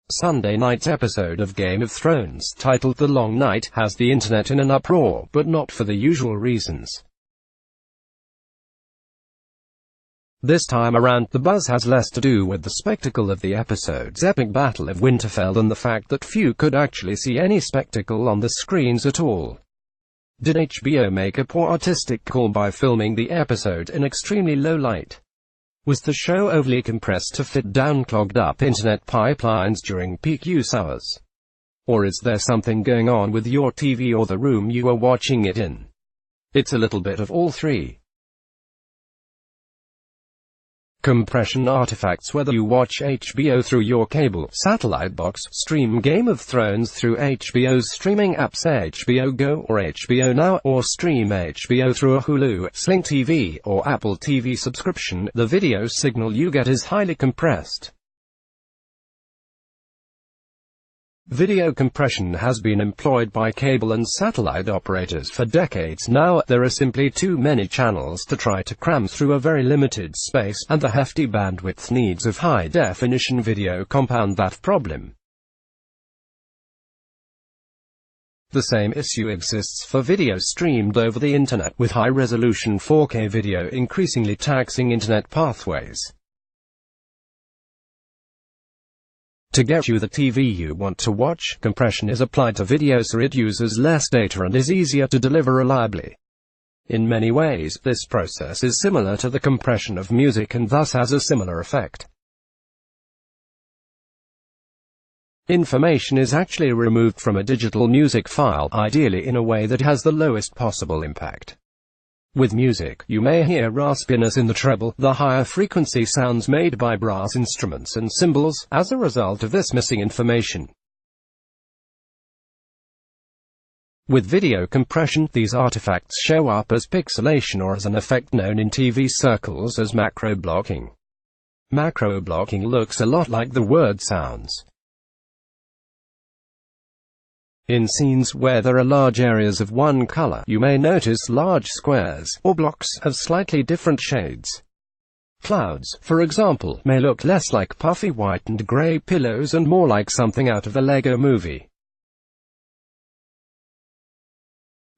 Sunday night's episode of Game of Thrones, titled The Long Night, has the internet in an uproar, but not for the usual reasons. This time around, the buzz has less to do with the spectacle of the episode's epic battle of Winterfell than the fact that few could actually see any spectacle on the screens at all. Did HBO make a poor artistic call by filming the episode in extremely low light? Was the show overly compressed to fit down clogged-up internet pipelines during peak use hours? Or is there something going on with your TV or the room you are watching it in? It's a little bit of all three. Compression artifacts. Whether you watch HBO through your cable, satellite box, stream Game of Thrones through HBO's streaming apps HBO Go or HBO Now, or stream HBO through a Hulu, Sling TV, or Apple TV subscription, the video signal you get is highly compressed. Video compression has been employed by cable and satellite operators for decades now. There are simply too many channels to try to cram through a very limited space, and the hefty bandwidth needs of high-definition video compound that problem. The same issue exists for video streamed over the internet, with high-resolution 4K video increasingly taxing internet pathways. To get you the TV you want to watch, compression is applied to video so it uses less data and is easier to deliver reliably. In many ways, this process is similar to the compression of music and thus has a similar effect. Information is actually removed from a digital music file, ideally in a way that has the lowest possible impact. With music, you may hear raspiness in the treble, the higher frequency sounds made by brass instruments and cymbals, as a result of this missing information. With video compression, these artifacts show up as pixelation or as an effect known in TV circles as macro blocking. Macro blocking looks a lot like the word sounds. In scenes where there are large areas of one color, you may notice large squares, or blocks, of slightly different shades. Clouds, for example, may look less like puffy white and gray pillows and more like something out of a Lego movie.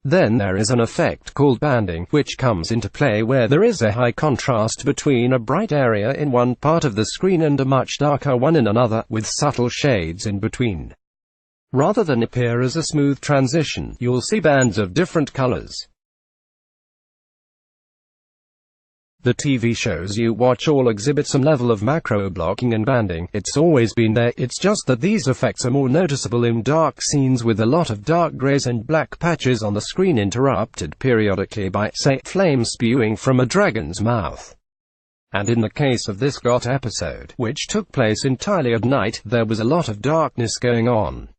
Then there is an effect called banding, which comes into play where there is a high contrast between a bright area in one part of the screen and a much darker one in another, with subtle shades in between. Rather than appear as a smooth transition, you'll see bands of different colors. The TV shows you watch all exhibit some level of macro blocking and banding. It's always been there, it's just that these effects are more noticeable in dark scenes with a lot of dark grays and black patches on the screen interrupted periodically by, say, flames spewing from a dragon's mouth. And in the case of this GOT episode, which took place entirely at night, there was a lot of darkness going on.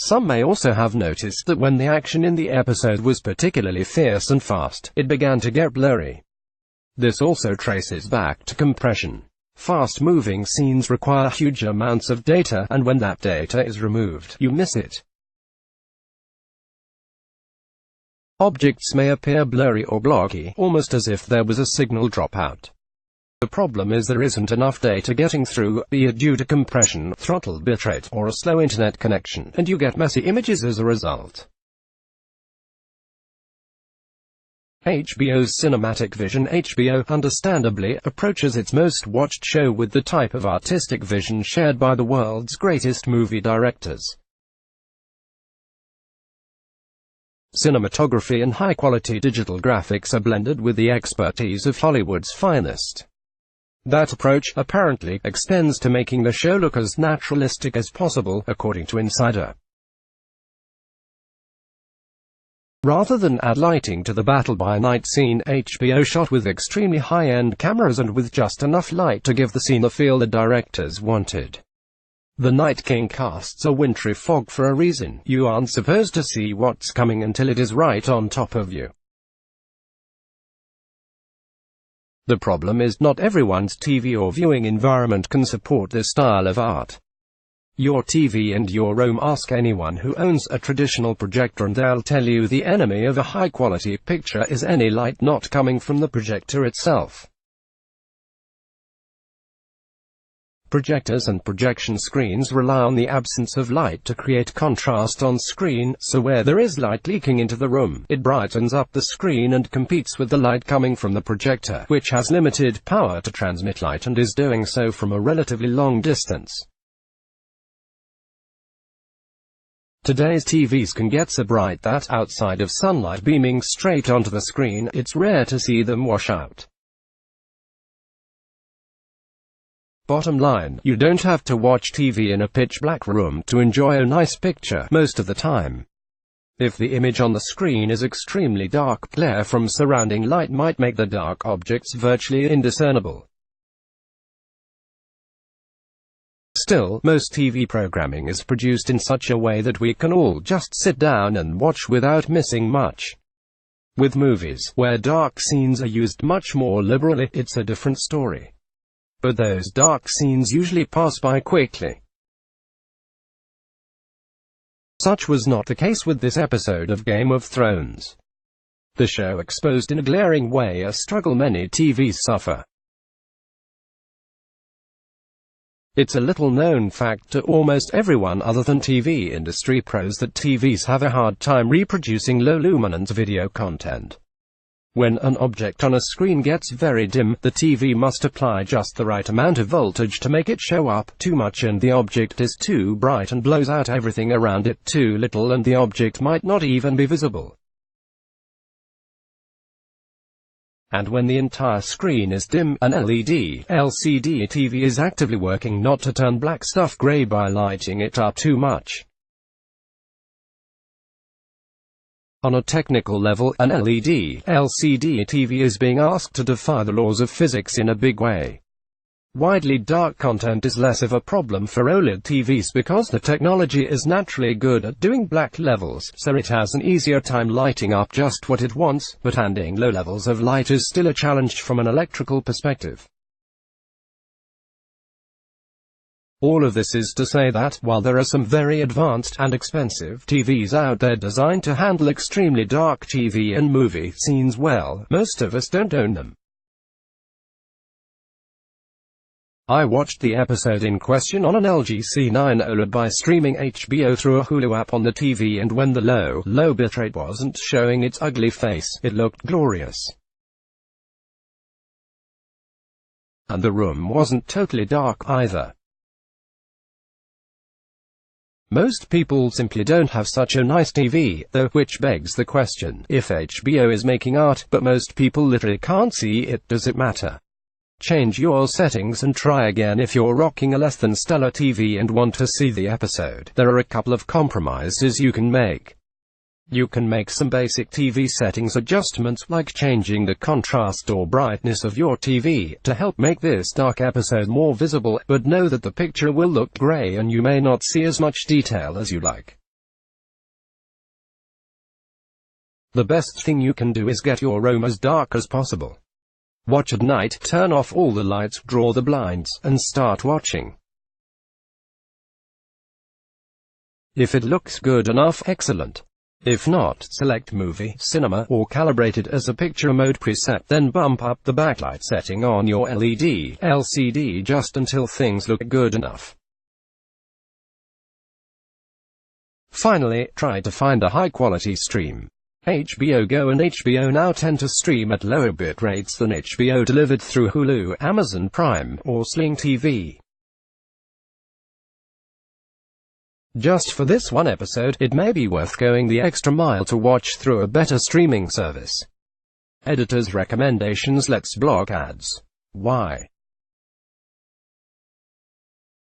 Some may also have noticed that when the action in the episode was particularly fierce and fast, it began to get blurry. This also traces back to compression. Fast-moving scenes require huge amounts of data, and when that data is removed, you miss it. Objects may appear blurry or blocky, almost as if there was a signal dropout. The problem is there isn't enough data getting through, be it due to compression, throttle bitrate, or a slow internet connection, and you get messy images as a result. HBO's cinematic vision. HBO, understandably, approaches its most watched show with the type of artistic vision shared by the world's greatest movie directors. Cinematography and high-quality digital graphics are blended with the expertise of Hollywood's finest. That approach, apparently, extends to making the show look as naturalistic as possible, according to Insider. Rather than add lighting to the battle-by-night scene, HBO shot with extremely high-end cameras and with just enough light to give the scene the feel the directors wanted. The Night King casts a wintry fog for a reason. You aren't supposed to see what's coming until it is right on top of you. The problem is, not everyone's TV or viewing environment can support this style of art. Your TV and your room. Ask anyone who owns a traditional projector and they'll tell you the enemy of a high-quality picture is any light not coming from the projector itself. Projectors and projection screens rely on the absence of light to create contrast on screen, so where there is light leaking into the room, it brightens up the screen and competes with the light coming from the projector, which has limited power to transmit light and is doing so from a relatively long distance. Today's TVs can get so bright that, outside of sunlight beaming straight onto the screen, it's rare to see them wash out. Bottom line, you don't have to watch TV in a pitch-black room to enjoy a nice picture most of the time. If the image on the screen is extremely dark, glare from surrounding light might make the dark objects virtually indiscernible. Still, most TV programming is produced in such a way that we can all just sit down and watch without missing much. With movies, where dark scenes are used much more liberally, it's a different story. But those dark scenes usually pass by quickly. Such was not the case with this episode of Game of Thrones. The show exposed in a glaring way a struggle many TVs suffer. It's a little-known fact to almost everyone other than TV industry pros that TVs have a hard time reproducing low-luminance video content. When an object on a screen gets very dim, the TV must apply just the right amount of voltage to make it show up. Too much and the object is too bright and blows out everything around it. Too little and the object might not even be visible. And when the entire screen is dim, an LED, LCD TV is actively working not to turn black stuff gray by lighting it up too much. On a technical level, an LED, LCD TV is being asked to defy the laws of physics in a big way. Widely dark content is less of a problem for OLED TVs because the technology is naturally good at doing black levels, so it has an easier time lighting up just what it wants, but handling low levels of light is still a challenge from an electrical perspective. All of this is to say that, while there are some very advanced and expensive TVs out there designed to handle extremely dark TV and movie scenes well, most of us don't own them. I watched the episode in question on an LG C9 OLED by streaming HBO through a Hulu app on the TV, and when the low bitrate wasn't showing its ugly face, it looked glorious. And the room wasn't totally dark either. Most people simply don't have such a nice TV, though, which begs the question, if HBO is making art, but most people literally can't see it, does it matter? Change your settings and try again if you're rocking a less than stellar TV and want to see the episode. There are a couple of compromises you can make. You can make some basic TV settings adjustments, like changing the contrast or brightness of your TV, to help make this dark episode more visible, but know that the picture will look gray and you may not see as much detail as you like. The best thing you can do is get your room as dark as possible. Watch at night, turn off all the lights, draw the blinds, and start watching. If it looks good enough, excellent. If not, select Movie, Cinema, or Calibrate it as a picture mode preset, then bump up the backlight setting on your LED, LCD just until things look good enough. Finally, try to find a high-quality stream. HBO Go and HBO Now tend to stream at lower bit rates than HBO delivered through Hulu, Amazon Prime, or Sling TV. Just for this one episode, it may be worth going the extra mile to watch through a better streaming service. Editor's recommendations. Let's block ads. Why?